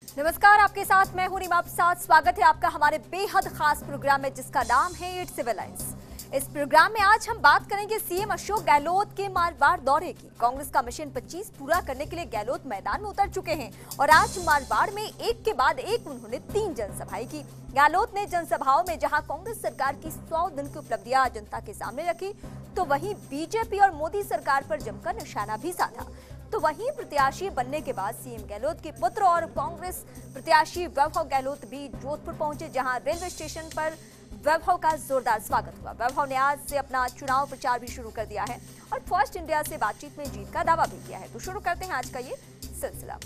नमस्कार, आपके साथ मैं हूं रीमा प्रसाद। स्वागत है आपका हमारे बेहद खास प्रोग्राम में जिसका नाम है इट सिविलाइज। इस प्रोग्राम में आज हम बात करेंगे सीएम अशोक गहलोत के मारवाड़ दौरे की। कांग्रेस का मिशन 25 पूरा करने के लिए गहलोत मैदान में उतर चुके हैं और आज मारवाड़ में एक के बाद एक उन्होंने 3 जनसभाएं की। गहलोत ने जनसभाओं में जहां कांग्रेस सरकार की 100 दिन की उपलब्धियां जनता के सामने रखी, तो वहीं बीजेपी और मोदी सरकार पर जमकर निशाना भी साधा। तो वहीं प्रत्याशी बनने के बाद सीएम गहलोत के पुत्र और कांग्रेस प्रत्याशी वैभव गहलोत भी जोधपुर पहुंचे, जहां रेलवे स्टेशन पर वैभव का जोरदार स्वागत हुआ। वैभव ने आज से अपना चुनाव प्रचार भी शुरू कर दिया है और फर्स्ट इंडिया से बातचीत में जीत का दावा भी किया है। तो शुरू करते हैं आज का ये सिलसिला।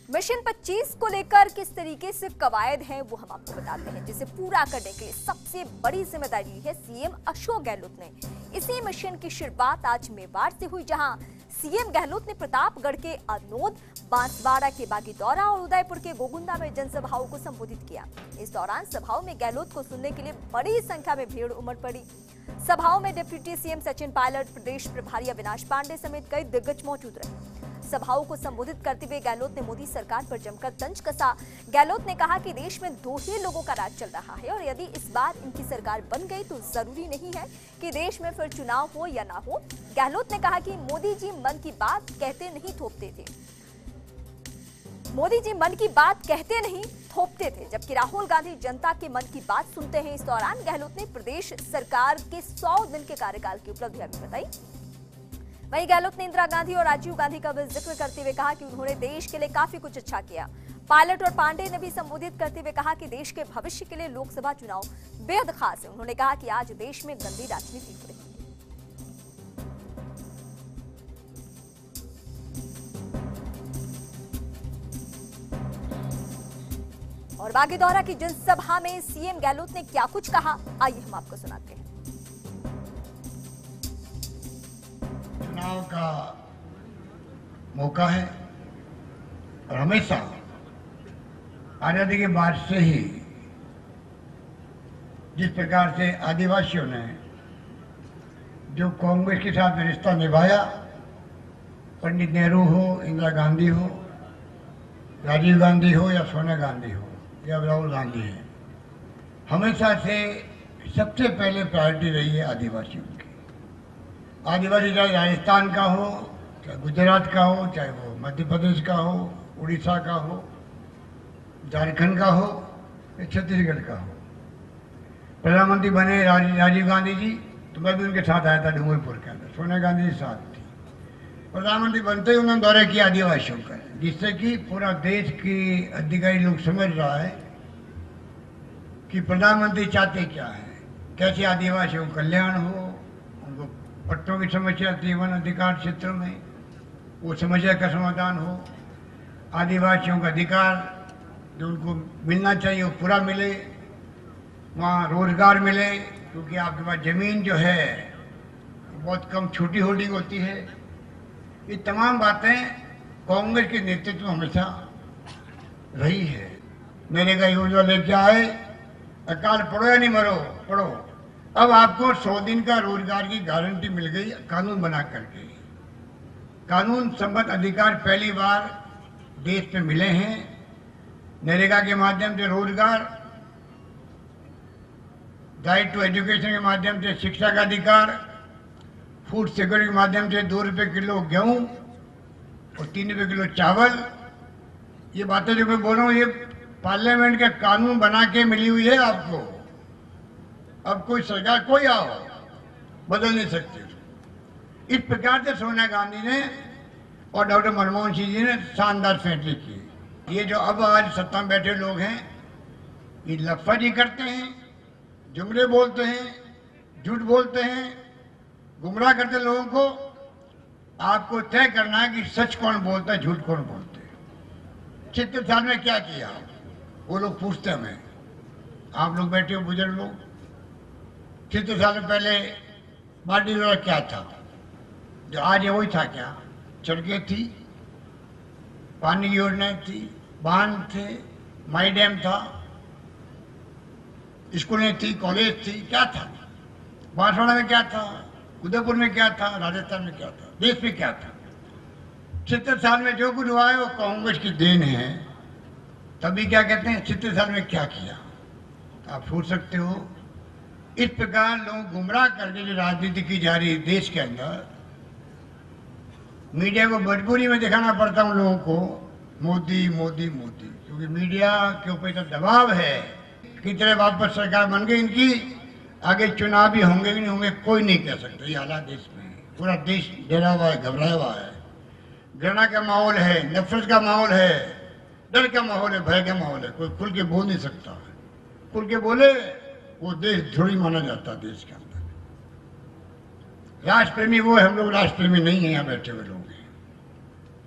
मिशन 25 को लेकर किस तरीके से कवायद है वो हम आपको बताते हैं, जिसे पूरा करने के लिए सबसे बड़ी जिम्मेदारी है सीएम अशोक गहलोत ने। इसी मिशन की शुरुआत आज मेवाड़ से हुई, जहां सीएम गहलोत ने प्रतापगढ़ के अनोद, बांसवाड़ा के बागीदौरा और उदयपुर के गोगुंदा में जनसभाओं को संबोधित किया। इस दौरान सभाओं में गहलोत को सुनने के लिए बड़ी संख्या में भीड़ उमड़ पड़ी। सभाओं में डिप्टी सीएम सचिन पायलट, प्रदेश प्रभारी अविनाश पांडे समेत कई दिग्गज मौजूद रहे। सभाओं को संबोधित करते हुए गहलोत ने मोदी सरकार पर जमकर तंज कसा। गहलोत ने कहा कि देश में 2 ही लोगों का राज चल रहा है और यदि इस बार इनकी सरकार बन गई तो जरूरी नहीं है कि देश में फिर चुनाव हो या ना हो। गहलोत ने कहा कि मोदी जी मन की बात कहते नहीं थोपते थे, मोदी जी मन की बात कहते नहीं थोपते थे, जबकि राहुल गांधी जनता के मन की बात सुनते हैं। इस दौरान गहलोत ने प्रदेश सरकार के 100 दिन के कार्यकाल की उपलब्धियां भी बताई। वहीं गहलोत ने इंदिरा गांधी और राजीव गांधी का भी जिक्र करते हुए कहा कि उन्होंने देश के लिए काफी कुछ अच्छा किया। पायलट और पांडे ने भी संबोधित करते हुए कहा कि देश के भविष्य के लिए लोकसभा चुनाव बेहद खास है। उन्होंने कहा कि आज देश में गंदी राजनीति हो रही है। और बागीदौरा की जनसभा में सीएम गहलोत ने क्या कुछ कहा, आइए हम आपको सुनाते हैं। चुनाव का मौका है और हमेशा आजादी के बाद से ही जिस प्रकार से आदिवासियों ने जो कांग्रेस के साथ रिश्ता निभाया, पंडित नेहरू हो, इंदिरा गांधी हो, राजीव गांधी हो या सोनिया गांधी हो या राहुल गांधी है, हमेशा से सबसे पहले प्रायोरिटी रही है आदिवासियों की। आदिवासी चाहे राजस्थान का हो, चाहे गुजरात का हो, चाहे वो मध्य प्रदेश का हो, उड़ीसा का हो, झारखंड का हो या छत्तीसगढ़ का हो। प्रधानमंत्री बने राजीव गांधी जी, तो मैं भी उनके साथ आया था डूंगरपुर के अंदर, सोनिया गांधी जी साथ थी। प्रधानमंत्री बनते ही उन्होंने दौरे किया आदिवासियों का, जिससे कि पूरा देश की अधिकारी लोग समझ रहा है कि प्रधानमंत्री चाहते क्या है, कैसे आदिवासियों का कल्याण हो, उनको पट्टों की समस्या थी वन अधिकार क्षेत्रों में, वो समस्या का समाधान हो, आदिवासियों का अधिकार जो उनको मिलना चाहिए वो पूरा मिले, वहाँ रोजगार मिले, क्योंकि आपके पास जमीन जो है बहुत कम छोटी होल्डिंग होती है। ये तमाम बातें कांग्रेस के नेतृत्व में हमेशा रही है। नरेगा योजना लेके आए, अकाल पढ़ो या नहीं मरो, पढ़ो। अब आपको 100 दिन का रोजगार की गारंटी मिल गई कानून बना करके। कानून संबद्ध अधिकार पहली बार देश में मिले हैं। नरेगा के माध्यम से रोजगार, राइट टू एजुकेशन के माध्यम से शिक्षा का अधिकार, फूड सिक्योरिटी के माध्यम से 2 रुपये किलो गेहूं और 3 रुपये किलो चावल। ये बातें जो मैं बोल रहा हूँ ये पार्लियामेंट का कानून बना के मिली हुई है आपको। अब कोई सरकार कोई आओ बदल नहीं सकती। इस प्रकार से सोनिया गांधी ने और डॉक्टर मनमोहन सिंह जी ने शानदार फैसले किए। ये जो अब आज सत्ता में बैठे लोग हैं, ये लफाजी करते हैं, जुमले बोलते हैं, झूठ बोलते हैं, गुमराह करते लोगों को। आपको तय करना है कि सच कौन बोलता है, झूठ कौन बोलते हैं। 76 साल में क्या किया वो लोग पूछते हमें। आप लोग बैठे हो बुजुर्ग लोग, 76 साल पहले बागीदौरा क्या था, जो आज है वही था क्या? सड़कें थी, पानी की योजना थी, बांध थे, माई डैम था, स्कूलें थी, कॉलेज थी, क्या था? बांसवाड़ा में क्या था, उदयपुर में क्या था, राजस्थान में क्या था, देश में क्या था। 70 साल में जो कुछ हुआ है वो कांग्रेस की देन है। तभी क्या कहते हैं 70 साल में क्या किया। आप सोच सकते हो। इस प्रकार लोग गुमराह करके जो राजनीति की जा रही है देश के अंदर, मीडिया को मजबूरी में दिखाना पड़ता है उन लोगों को मोदी मोदी मोदी, क्योंकि मीडिया के ऊपर इतना दबाव है। कितने वापस सरकार बन गई इनकी, आगे चुनाव भी होंगे कि नहीं होंगे कोई नहीं कह सकता। ये हालात देश में है, पूरा देश डरा हुआ है, घबराया हुआ है, घृणा का माहौल है, नफरत का माहौल है, डर का माहौल है, भय का माहौल है। कोई खुल के बोल नहीं सकता। खुल के बोले वो देश ध्रुवी माना जाता है देश के अंदर। राष्ट्र प्रेमी वो है, हम लोग राष्ट्र प्रेमी नहीं है। यहाँ बैठे हुए लोग हैं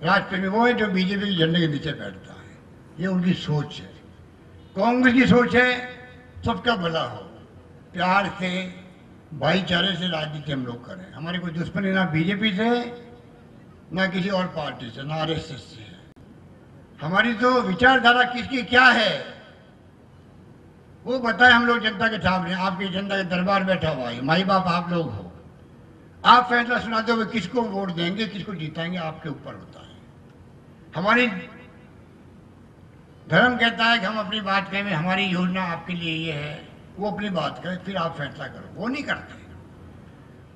राष्ट्र प्रेमी वो है जो बीजेपी के झंडे के नीचे बैठता है। ये उनकी सोच है। कांग्रेस की सोच है सबका भला हो, प्यार से भाईचारे से राजनीति हम लोग करें। हमारी कोई दुश्मनी ना बीजेपी से, ना किसी और पार्टी से, ना आरएसएस से। हमारी तो विचारधारा किसकी क्या है वो बताए। हम लोग जनता के सामने, आपकी जनता के दरबार बैठा हुआ है, माई बाप आप लोग हो। आप फैसला सुनाते हुए किसको वोट देंगे, किसको जिताएंगे, आपके ऊपर होता है। हमारी धर्म कहता है कि हम अपनी बात कहें, हमारी योजना आपके लिए ये है, वो अपनी बात कहे, फिर आप फैसला करो। वो नहीं करते।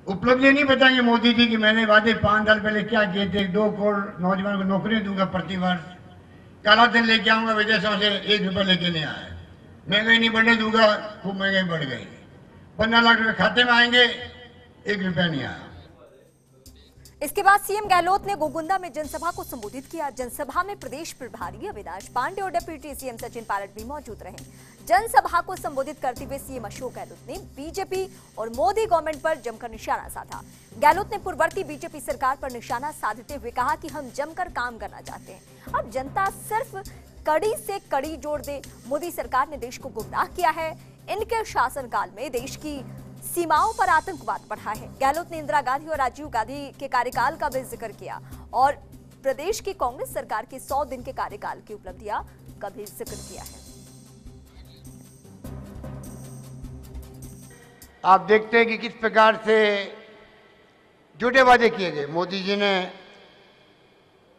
उपलब्धि नहीं बताएंगे मोदी जी की मैंने वादे 5 साल पहले क्या किए थे। 2 करोड़ नौजवानों को नौकरी दूंगा प्रति वर्ष, काला धन लेके आऊंगा विदेशों से, 1 रुपये लेके नहीं आया। महंगाई नहीं बढ़ने दूंगा, खूब महंगाई बढ़ गई। 15 लाख रुपए खाते में आएंगे, 1 रुपया नहीं आया। इसके बाद सीएम गहलोत ने गोगुंदा में जनसभा को संबोधित किया। जनसभा में प्रदेश प्रभारी अविनाश पांडे और डिप्टी सीएम सचिन पायलट भी मौजूद रहे। जनसभा को संबोधित करते हुए सीएम अशोक गहलोत ने बीजेपी और मोदी गवर्नमेंट पर जमकर निशाना साधा। गहलोत ने पूर्ववर्ती बीजेपी सरकार पर निशाना साधते हुए कहा कि हम जमकर काम करना चाहते हैं, अब जनता सिर्फ कड़ी से कड़ी जोड़ दे। मोदी सरकार ने देश को गुमराह किया है। इनके शासनकाल में देश की सीमाओं पर आतंकवाद बढ़ा है। गहलोत ने इंदिरा गांधी और राजीव गांधी के कार्यकाल का भी जिक्र किया और प्रदेश की कांग्रेस सरकार के 100 दिन के कार्यकाल की उपलब्धियां का भी जिक्र किया है। आप देखते हैं कि किस प्रकार से झूठे वादे किए गए। मोदी जी ने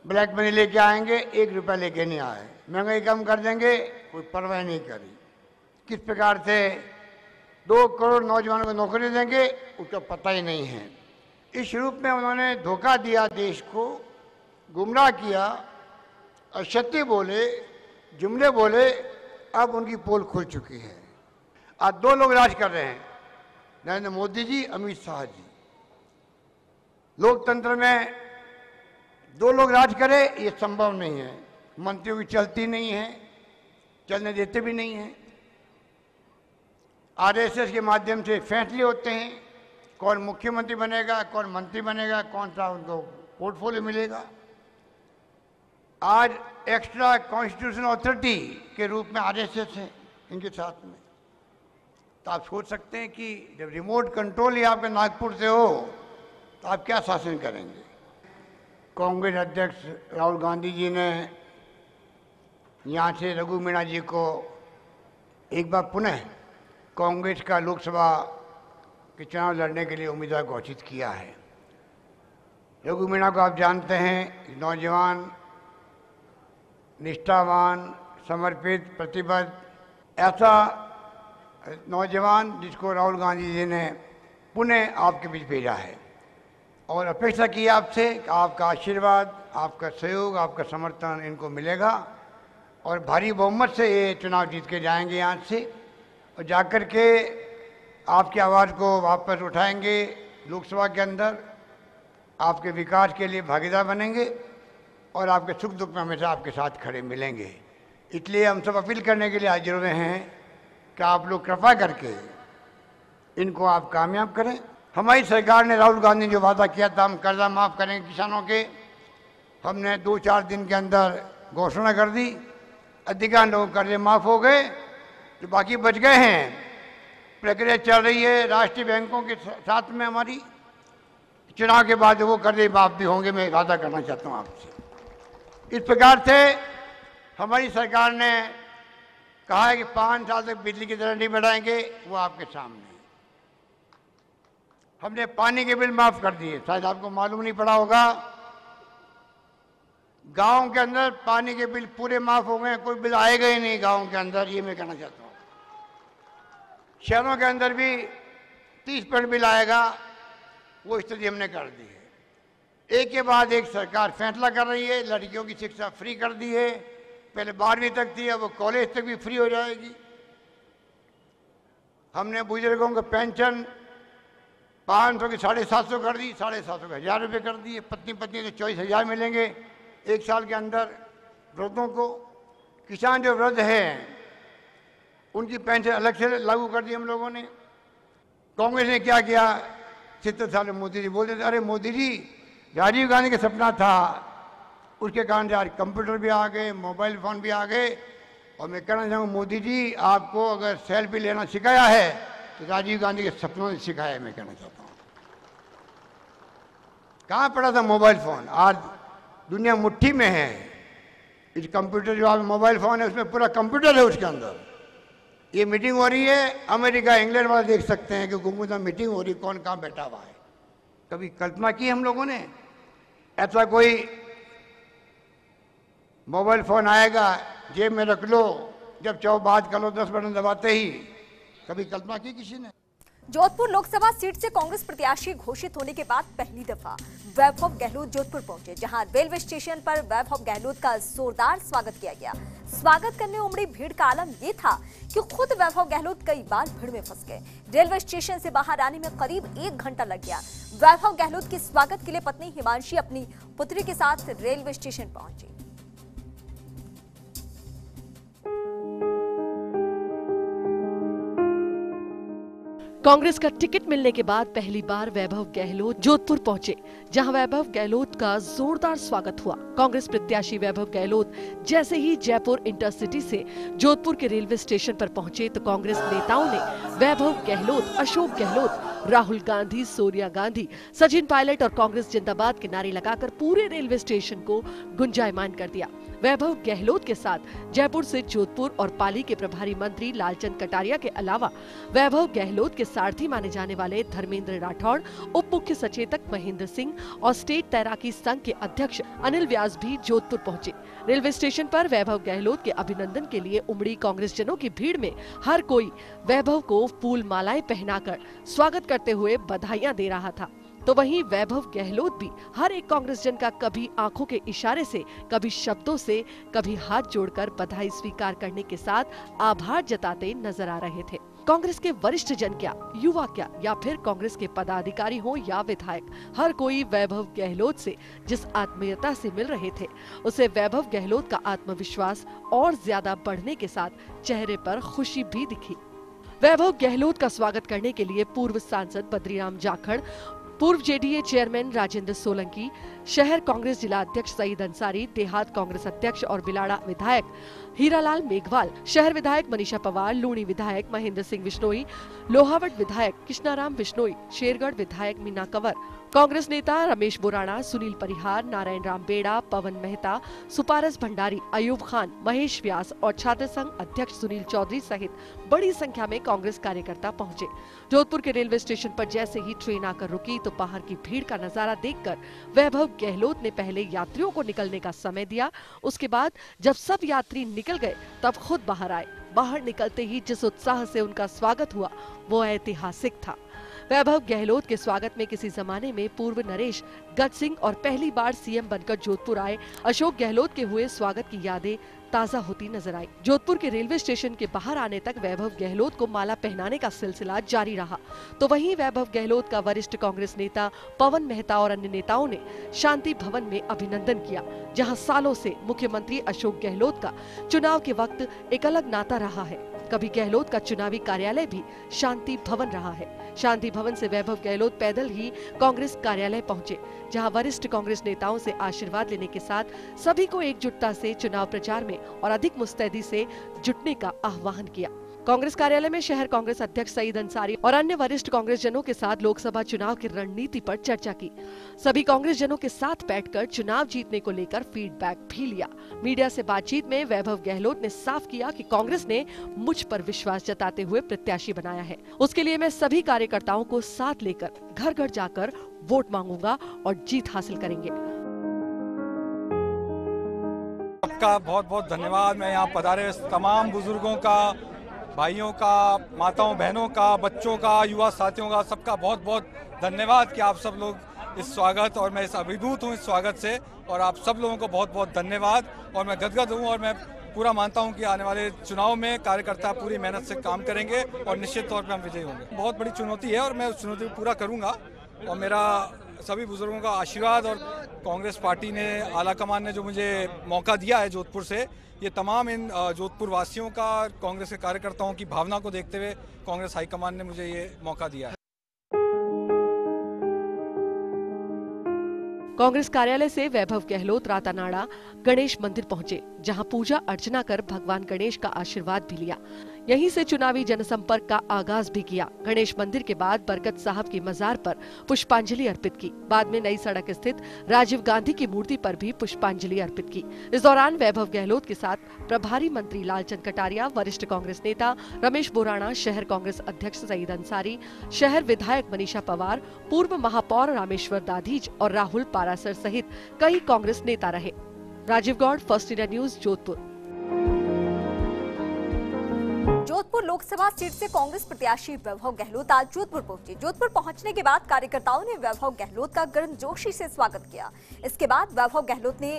ब्लैक मनी लेके आएंगे, 1 रुपया लेके नहीं आए। महंगाई कम कर देंगे, कोई परवाह नहीं करी। किस प्रकार से 2 करोड़ नौजवानों को नौकरी देंगे उसका पता ही नहीं है। इस रूप में उन्होंने धोखा दिया, देश को गुमराह किया, असत्य बोले, जुमले बोले। अब उनकी पोल खुल चुकी है। आज 2 लोग राज कर रहे हैं, नरेंद्र मोदी जी, अमित शाह जी। लोकतंत्र में 2 लोग राज करें ये संभव नहीं है। मंत्रियों की चलती नहीं है, चलने देते भी नहीं हैं। आरएसएस के माध्यम से फैसले होते हैं, कौन मुख्यमंत्री बनेगा, कौन मंत्री बनेगा, कौन सा उनको पोर्टफोलियो मिलेगा। आज एक्स्ट्रा कॉन्स्टिट्यूशनल अथॉरिटी के रूप में आरएसएस है इनके साथ में। तो आप सोच सकते हैं कि जब रिमोट कंट्रोल ही आपके नागपुर से हो तो आप क्या शासन करेंगे। कांग्रेस अध्यक्ष राहुल गांधी जी ने यहाँ से रघु मीणा जी को एक बार पुनः कांग्रेस का लोकसभा के चुनाव लड़ने के लिए उम्मीदवार घोषित किया है। रघु मीणा को आप जानते हैं, नौजवान, निष्ठावान, समर्पित, प्रतिबद्ध, ऐसा नौजवान जिसको राहुल गांधी जी ने पुनः आपके बीच भेजा है और अपेक्षा की आपसे कि आपका आशीर्वाद, आपका सहयोग, आपका समर्थन इनको मिलेगा और भारी बहुमत से ये चुनाव जीत के जाएंगे यहाँ से और जाकर के आपकी आवाज़ को वापस उठाएंगे लोकसभा के अंदर, आपके विकास के लिए भागीदार बनेंगे और आपके सुख दुख में हमेशा आपके साथ खड़े मिलेंगे। इसलिए हम सब अपील करने के लिए हाजिर हुए हैं कि आप लोग कृपा करके इनको आप कामयाब करें। हमारी सरकार ने, राहुल गांधी ने जो वादा किया था हम कर्जा माफ़ करेंगे किसानों के, हमने 2-4 दिन के अंदर घोषणा कर दी। अधिकांश लोग कर्जे माफ़ हो गए, जो बाकी बच गए हैं प्रक्रिया चल रही है राष्ट्रीय बैंकों के साथ में हमारी। चुनाव के बाद वो कर्जे माफ़ भी होंगे, मैं वादा करना चाहता हूँ आपसे। इस प्रकार से हमारी सरकार ने कहा है कि 5 साल तक बिजली की दर नहीं बढ़ाएंगे, वो आपके सामने है। हमने पानी के बिल माफ कर दिए। शायद आपको मालूम नहीं पड़ा होगा, गांव के अंदर पानी के बिल पूरे माफ हो गए, कोई बिल आएगा ही नहीं गांव के अंदर, ये मैं कहना चाहता हूँ। शहरों के अंदर भी 30% बिल आएगा, वो स्थिति हमने कर दी है। एक के बाद एक सरकार फैसला कर रही है। लड़कियों की शिक्षा फ्री कर दी है, पहले 12वीं तक थी, अब वो कॉलेज तक भी फ्री हो जाएगी। हमने बुजुर्गों को पेंशन 500 की 750 कर दी, 750 का 1000 रुपये कर दिए। पत्नी पत्नी तो 24,000 मिलेंगे एक साल के अंदर वृद्धों को। किसान जो वृद्ध हैं उनकी पेंशन अलग से लागू कर दी हम लोगों ने। कांग्रेस ने क्या किया, 70 साल में मोदी जी बोलते थे, अरे मोदी जी राजीव गांधी का सपना था, उसके कारण आज कंप्यूटर भी आ गए, मोबाइल फोन भी आ गए। और मैं कहना चाहूँगा मोदी जी, आपको अगर सेल्फी लेना सिखाया है तो राजीव गांधी के सपनों ने सिखाया है। मैं कहना चाहता हूँ, कहाँ पड़ा था मोबाइल फोन, आज दुनिया मुट्ठी में है। इस कंप्यूटर जो आप मोबाइल फोन है उसमें पूरा कंप्यूटर है उसके अंदर। ये मीटिंग हो रही है, अमेरिका इंग्लैंड वाले देख सकते हैं कि गुमगुदा मीटिंग हो रही, कौन कहाँ बैठा हुआ है। कभी कल्पना की हम लोगों ने ऐसा कोई मोबाइल फोन आएगा, जेब में रख लो, जब चाहो बात कर लो, 10 बटन दबाते ही। कभी कल्पना की किसी ने? जोधपुर लोकसभा सीट से कांग्रेस प्रत्याशी घोषित होने के बाद पहली दफा वैभव गहलोत जोधपुर पहुंचे, जहां रेलवे स्टेशन पर वैभव गहलोत का जोरदार स्वागत किया गया। स्वागत करने उमड़ी भीड़ का आलम यह था कि खुद वैभव गहलोत कई बार भीड़ में फंस गए। रेलवे स्टेशन से बाहर आने में करीब 1 घंटा लग गया। वैभव गहलोत के स्वागत के लिए पत्नी हिमांशी अपनी पुत्री के साथ रेलवे स्टेशन पहुंची। कांग्रेस का टिकट मिलने के बाद पहली बार वैभव गहलोत जोधपुर पहुंचे, जहां वैभव गहलोत का जोरदार स्वागत हुआ। कांग्रेस प्रत्याशी वैभव गहलोत जैसे ही जयपुर इंटरसिटी से जोधपुर के रेलवे स्टेशन पर पहुंचे तो कांग्रेस नेताओं ने वैभव गहलोत, अशोक गहलोत, राहुल गांधी, सोनिया गांधी, सचिन पायलट और कांग्रेस जिंदाबाद के नारे लगाकर पूरे रेलवे स्टेशन को गुंजायमान कर दिया। वैभव गहलोत के साथ जयपुर से जोधपुर और पाली के प्रभारी मंत्री लालचंद कटारिया के अलावा वैभव गहलोत के सारथी माने जाने वाले धर्मेंद्र राठौड़, उप मुख्य सचेतक महेंद्र सिंह और स्टेट तैराकी संघ के अध्यक्ष अनिल व्यास भी जोधपुर पहुंचे। रेलवे स्टेशन पर वैभव गहलोत के अभिनंदन के लिए उमड़ी कांग्रेस जनों की भीड़ में हर कोई वैभव को फूल मालाएं पहनाकर स्वागत करते हुए बधाइयां दे रहा था। तो वहीं वैभव गहलोत भी हर एक कांग्रेस जन का कभी आंखों के इशारे से, कभी शब्दों से, कभी हाथ जोड़कर बधाई स्वीकार करने के साथ आभार जताते नजर आ रहे थे। कांग्रेस के वरिष्ठ जन क्या, युवा क्या, या फिर कांग्रेस के पदाधिकारी हो या विधायक, हर कोई वैभव गहलोत से जिस आत्मीयता से मिल रहे थे, उसे वैभव गहलोत का आत्मविश्वास और ज्यादा बढ़ने के साथ चेहरे पर खुशी भी दिखी। वैभव गहलोत का स्वागत करने के लिए पूर्व सांसद बद्रीराम जाखड़, पूर्व जेडीए चेयरमैन राजेंद्र सोलंकी, शहर कांग्रेस जिला अध्यक्ष सईद अंसारी, देहात कांग्रेस अध्यक्ष और बिलाड़ा विधायक हीरालाल मेघवाल, शहर विधायक मनीषा पवार, लूणी विधायक महेंद्र सिंह बिश्नोई, लोहावट विधायक कृष्णाराम बिश्नोई, शेरगढ़ विधायक मीना कंवर, कांग्रेस नेता रमेश बोराणा, सुनील परिहार, नारायण राम बेड़ा, पवन मेहता, सुपारस भंडारी, अयूब खान, महेश व्यास और छात्र संघ अध्यक्ष सुनील चौधरी सहित बड़ी संख्या में कांग्रेस कार्यकर्ता पहुंचे। जोधपुर के रेलवे स्टेशन पर जैसे ही ट्रेन आकर रुकी तो बाहर की भीड़ का नजारा देखकर वैभव गहलोत ने पहले यात्रियों को निकलने का समय दिया। उसके बाद जब सब यात्री निकल गए तब खुद बाहर आए। बाहर निकलते ही जिस उत्साह से उनका स्वागत हुआ वो ऐतिहासिक था। वैभव गहलोत के स्वागत में किसी जमाने में पूर्व नरेश गज सिंह और पहली बार सीएम बनकर जोधपुर आए अशोक गहलोत के हुए स्वागत की यादें ताजा होती नजर आई। जोधपुर के रेलवे स्टेशन के बाहर आने तक वैभव गहलोत को माला पहनाने का सिलसिला जारी रहा। तो वहीं वैभव गहलोत का वरिष्ठ कांग्रेस नेता पवन मेहता और अन्य नेताओं ने शांति भवन में अभिनंदन किया, जहां सालों से मुख्यमंत्री अशोक गहलोत का चुनाव के वक्त एक अलग नाता रहा है। कभी गहलोत का चुनावी कार्यालय भी शांति भवन रहा है। शांति भवन से वैभव गहलोत पैदल ही कांग्रेस कार्यालय पहुंचे, जहां वरिष्ठ कांग्रेस नेताओं से आशीर्वाद लेने के साथ सभी को एकजुटता से चुनाव प्रचार में और अधिक मुस्तैदी से जुटने का आह्वान किया। कांग्रेस कार्यालय में शहर कांग्रेस अध्यक्ष सईद अंसारी और अन्य वरिष्ठ कांग्रेस जनों के साथ लोकसभा चुनाव की रणनीति पर चर्चा की। सभी कांग्रेस जनों के साथ बैठकर चुनाव जीतने को लेकर फीडबैक भी लिया। मीडिया से बातचीत में वैभव गहलोत ने साफ किया कि कांग्रेस ने मुझ पर विश्वास जताते हुए प्रत्याशी बनाया है। उसके लिए मैं सभी कार्यकर्ताओं को साथ लेकर घर घर जाकर वोट मांगूंगा और जीत हासिल करेंगे। आपका बहुत बहुत धन्यवाद। मैं यहाँ पधारे तमाम बुजुर्गों का, भाइयों का, माताओं बहनों का, बच्चों का, युवा साथियों का, सबका बहुत बहुत धन्यवाद कि आप सब लोग इस स्वागत, और मैं इस अभिभूत हूँ इस स्वागत से, और आप सब लोगों को बहुत बहुत धन्यवाद। और मैं गदगद हूँ और मैं पूरा मानता हूँ कि आने वाले चुनाव में कार्यकर्ता पूरी मेहनत से काम करेंगे और निश्चित तौर पर हम विजयी होंगे। बहुत बड़ी चुनौती है और मैं उस चुनौती को पूरा करूँगा, और मेरा सभी बुजुर्गों का आशीर्वाद और कांग्रेस पार्टी ने, आला कमान ने जो मुझे मौका दिया है जोधपुर से, ये तमाम इन जोधपुर वासियों का, कांग्रेस के कार्यकर्ताओं की भावना को देखते हुए कांग्रेस हाईकमान ने मुझे ये मौका दिया है। कांग्रेस कार्यालय से वैभव गहलोत रातानाड़ा गणेश मंदिर पहुंचे, जहां पूजा अर्चना कर भगवान गणेश का आशीर्वाद भी लिया। यहीं से चुनावी जनसंपर्क का आगाज भी किया। गणेश मंदिर के बाद बरकत साहब की मजार पर पुष्पांजलि अर्पित की। बाद में नई सड़क स्थित राजीव गांधी की मूर्ति पर भी पुष्पांजलि अर्पित की। इस दौरान वैभव गहलोत के साथ प्रभारी मंत्री लालचंद कटारिया, वरिष्ठ कांग्रेस नेता रमेश बोराणा, शहर कांग्रेस अध्यक्ष सईद अंसारी, शहर विधायक मनीषा पवार, पूर्व महापौर रामेश्वर दाधीच और राहुल पारासर सहित कई कांग्रेस नेता रहे। Rajeev Gaur, first India news, Jodhpur. Jodhpur Lok Sabha seat से कांग्रेस प्रत्याशी वैभव गहलोत आज जोधपुर पहुंचे। जोधपुर पहुंचने के बाद कार्यकर्ताओं ने वैभव गहलोत का गर्मजोशी से स्वागत किया। इसके बाद वैभव गहलोत ने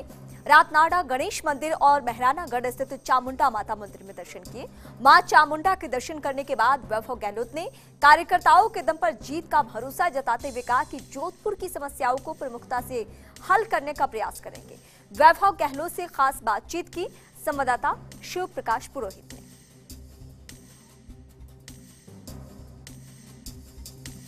रातनाड़ा गणेश मंदिर और मेहरानागढ़ स्थित चामुंडा माता मंदिर में दर्शन किए। मां चामुंडा के दर्शन करने के बाद वैभव गहलोत ने कार्यकर्ताओं के दम पर जीत का भरोसा जताते हुए कहा कि जोधपुर की समस्याओं को प्रमुखता से हल करने का प्रयास करेंगे। वैभव गहलोत से खास बातचीत की संवाददाता शिव प्रकाश पुरोहित ने।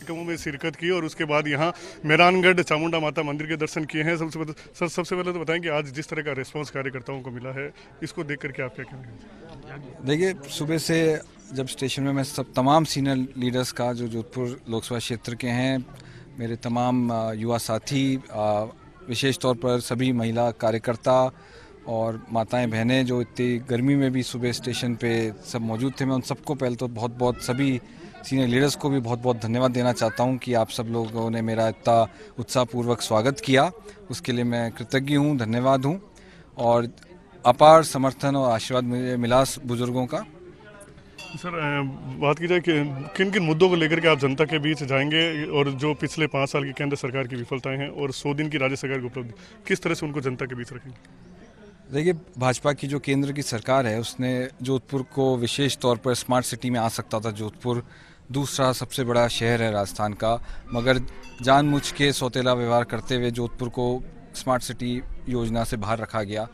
कार्यक्रमों में शिरकत की और उसके बाद यहाँ मेहरानगढ़ चामुंडा माता मंदिर के दर्शन किए हैं। सबसे पहले तो बताएं कि आज जिस तरह का रिस्पांस कार्यकर्ताओं को मिला है, इसको देख करके आप क्या कहेंगे? देखिए, सुबह से जब स्टेशन में मैं तमाम सीनियर लीडर्स का, जो जोधपुर लोकसभा क्षेत्र के हैं, मेरे तमाम युवा साथी, विशेष तौर पर सभी महिला कार्यकर्ता और माताएं बहनें जो इतनी गर्मी में भी सुबह स्टेशन पे सब मौजूद थे, मैं उन सबको पहले तो बहुत बहुत, सभी सीनियर लीडर्स को भी बहुत बहुत धन्यवाद देना चाहता हूं कि आप सब लोगों ने मेरा इतना उत्साहपूर्वक स्वागत किया। उसके लिए मैं कृतज्ञ हूं, धन्यवाद हूं, और अपार समर्थन और आशीर्वाद मुझे मिला बुजुर्गों का। सर, बात की जाए कि किन किन मुद्दों को लेकर के आप जनता के बीच जाएंगे, और जो पिछले 5 साल की केंद्र सरकार की विफलताएं हैं और 100 दिन की राज्य सरकार की उपलब्धि, किस तरह से उनको जनता के बीच रखेंगे? देखिए, भाजपा की जो केंद्र की सरकार है, उसने जोधपुर को विशेष तौर पर स्मार्ट सिटी में आ सकता था। जोधपुर दूसरा सबसे बड़ा शहर है राजस्थान का, मगर जानबूझ के सौतेला व्यवहार करते हुए जोधपुर को स्मार्ट सिटी योजना से बाहर रखा गया।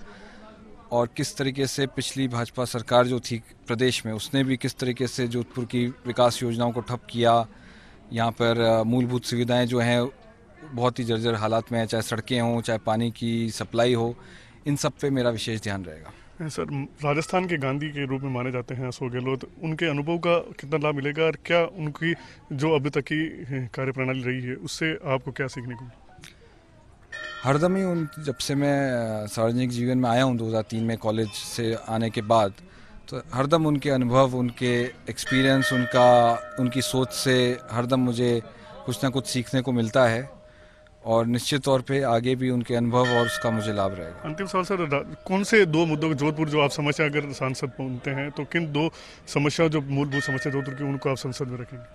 और किस तरीके से पिछली भाजपा सरकार जो थी प्रदेश में, उसने भी किस तरीके से जोधपुर की विकास योजनाओं को ठप किया। यहाँ पर मूलभूत सुविधाएं जो हैं बहुत ही जर्जर हालात में है, चाहे सड़कें हों, चाहे पानी की सप्लाई हो, इन सब पे मेरा विशेष ध्यान रहेगा। सर, राजस्थान के गांधी के रूप में माने जाते हैं अशोक गहलोत, उनके अनुभव का कितना लाभ मिलेगा, और क्या उनकी जो अभी तक की कार्यप्रणाली रही है उससे आपको क्या सीखने को? हरदम ही जब से मैं सार्वजनिक जीवन में आया हूँ 2003 में कॉलेज से आने के बाद, तो हरदम उनके अनुभव, उनके एक्सपीरियंस, उनकी सोच से हरदम मुझे कुछ ना कुछ सीखने को मिलता है, और निश्चित तौर पे आगे भी उनके अनुभव और उसका मुझे लाभ रहेगा। अंतिम सवाल सर, कौन से 2 मुद्दों जोधपुर जो आप समस्या, अगर सांसद पहुंचते हैं तो किन 2 समस्या, जो मूलभूत समस्या जोधपुर की, उनको आप संसद में रखेंगे?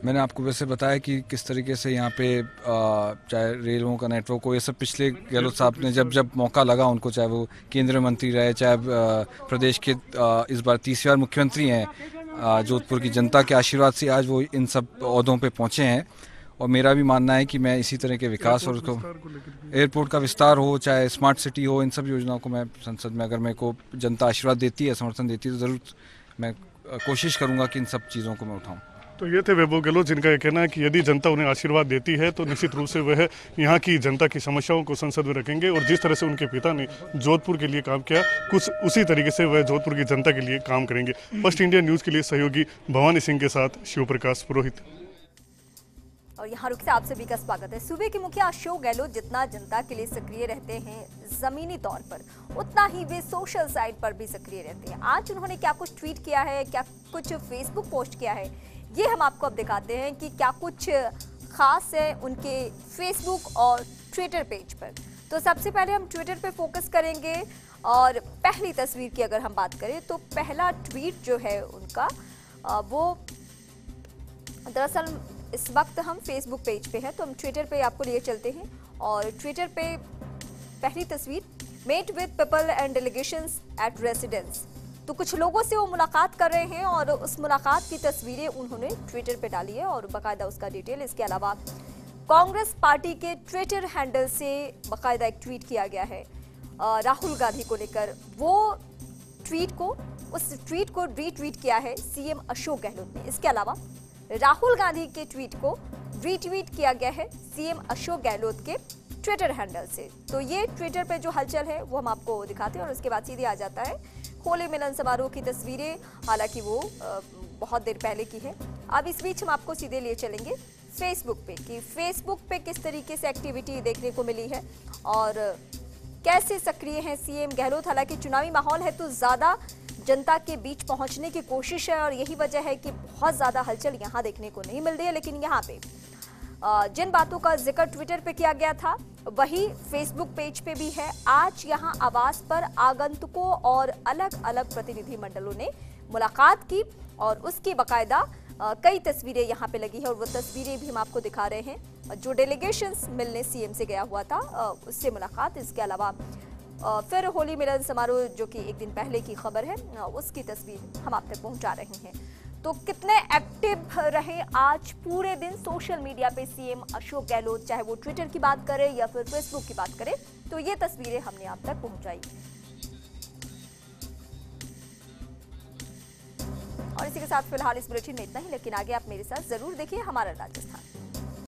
मैंने आपको वैसे बताया कि किस तरीके से यहाँ पे चाहे रेलों का नेटवर्क हो, ये सब पिछले गहलोत साहब ने जब मौका लगा उनको, चाहे वो केंद्रीय मंत्री रहे, चाहे प्रदेश के इस बार 30वीं बार मुख्यमंत्री हैं, जोधपुर की जनता के आशीर्वाद से आज वो इन सब ओहदों पे पहुँचे हैं। और मेरा भी मानना है कि मैं इसी तरह के विकास और उसको, एयरपोर्ट का विस्तार हो, चाहे स्मार्ट सिटी हो, इन सब योजनाओं को मैं संसद में, अगर मेरे को जनता आशीर्वाद देती है, समर्थन देती है, तो ज़रूर मैं कोशिश करूँगा कि इन सब चीज़ों को मैं उठाऊँ। तो ये थे वैभव गहलोत, जिनका ये कहना है कि यदि जनता उन्हें आशीर्वाद देती है तो निश्चित रूप से वह यहाँ की जनता की समस्याओं को संसद में रखेंगे और जिस तरह से उनके पिता ने जोधपुर के लिए काम किया, कुछ उसी तरीके से वह जोधपुर की जनता के लिए काम करेंगे। फर्स्ट इंडिया न्यूज़ के लिए सहयोगी भवानी सिंह के साथ शिव प्रकाश पुरोहित। और यहाँ रुक से आप सभी का स्वागत है। सूबे के मुखिया अशोक गहलोत जितना जनता के लिए सक्रिय रहते हैं जमीनी तौर पर, उतना ही वे सोशल साइट पर भी सक्रिय रहते हैं। आज उन्होंने क्या कुछ ट्वीट किया है, क्या कुछ फेसबुक पोस्ट किया है, ये हम आपको अब दिखाते हैं कि क्या कुछ खास है उनके फेसबुक और ट्विटर पेज पर। तो सबसे पहले हम ट्विटर पे फोकस करेंगे और पहली तस्वीर की अगर हम बात करें तो पहला ट्वीट जो है उनका वो दरअसल इस वक्त हम फेसबुक पेज पे हैं, तो हम ट्विटर पे आपको लिए चलते हैं। और ट्विटर पे पहली तस्वीर, met with people and delegations at residence. तो कुछ लोगों से वो मुलाकात कर रहे हैं और उस मुलाकात की तस्वीरें उन्होंने ट्विटर पे डाली है और बाकायदा उसका डिटेल। इसके अलावा कांग्रेस पार्टी के ट्विटर हैंडल से बाकायदा एक ट्वीट किया गया है राहुल गांधी को लेकर। वो उस ट्वीट को रीट्वीट किया है सीएम अशोक गहलोत ने। इसके अलावा राहुल गांधी के ट्वीट को रीट्वीट किया गया है सीएम अशोक गहलोत के ट्विटर हैंडल से। तो ये ट्विटर पे जो हलचल है वो हम आपको दिखाते हैं और उसके बाद सीधे आ जाता है होली मिलन समारोह की तस्वीरें, हालांकि वो बहुत देर पहले की है। अब इस बीच हम आपको सीधे लिए चलेंगे फेसबुक पे कि फेसबुक पे किस तरीके से एक्टिविटी देखने को मिली है और कैसे सक्रिय हैं सीएम गहलोत। हालांकि चुनावी माहौल है तो ज्यादा जनता के बीच पहुंचने की कोशिश है और यही वजह है कि बहुत ज्यादा हलचल यहाँ देखने को नहीं मिल रही है। लेकिन यहाँ पे जिन बातों का जिक्र ट्विटर पे किया गया था वही फेसबुक पेज पे भी है। आज यहाँ आवास पर आगंतुकों और अलग अलग प्रतिनिधि मंडलों ने मुलाकात की और उसकी बाकायदा कई तस्वीरें यहाँ पे लगी है और वो तस्वीरें भी हम आपको दिखा रहे हैं। जो डेलीगेशंस मिलने सीएम से गया हुआ था उससे मुलाकात, इसके अलावा फिर होली मिलन समारोह जो कि एक दिन पहले की खबर है उसकी तस्वीर हम आप तक पहुंचा रहे हैं। तो कितने एक्टिव रहे आज पूरे दिन सोशल मीडिया पे सीएम अशोक गहलोत, चाहे वो ट्विटर की बात करें या फिर फेसबुक की बात करें, तो ये तस्वीरें हमने आप तक पहुंचाई। और इसी के साथ फिलहाल इस बुलेटिन में इतना ही, लेकिन आगे आप मेरे साथ जरूर देखिए हमारा राजस्थान।